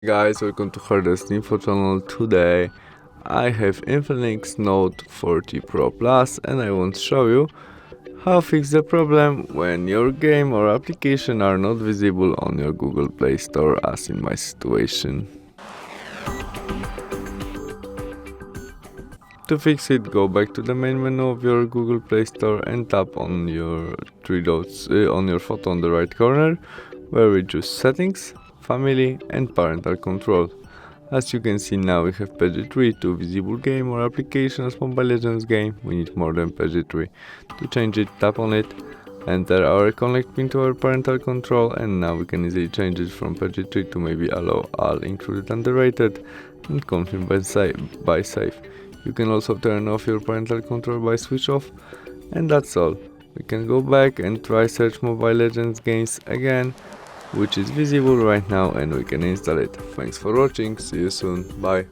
Guys, welcome to HardReset.Info channel. Today I have INFINIX Note 40 Pro Plus and I want to show you how to fix the problem when your game or application are not visible on your Google Play Store, as in my situation. To fix it, go back to the main menu of your Google Play Store and tap on your three dots on your photo on the right corner, where we choose Settings, Family and Parental Control. As you can see, now we have page 3 to visible game or application as Mobile Legends game. We need more than page 3. To change it, tap on it, enter our connect pin to our parental control, and now we can easily change it from page 3 to maybe allow all included and rated and confirm by save. You can also turn off your parental control by switch off, and that's all. We can go back and try search Mobile Legends games again, which is visible right now, and we can install it. Thanks for watching, see you soon, bye.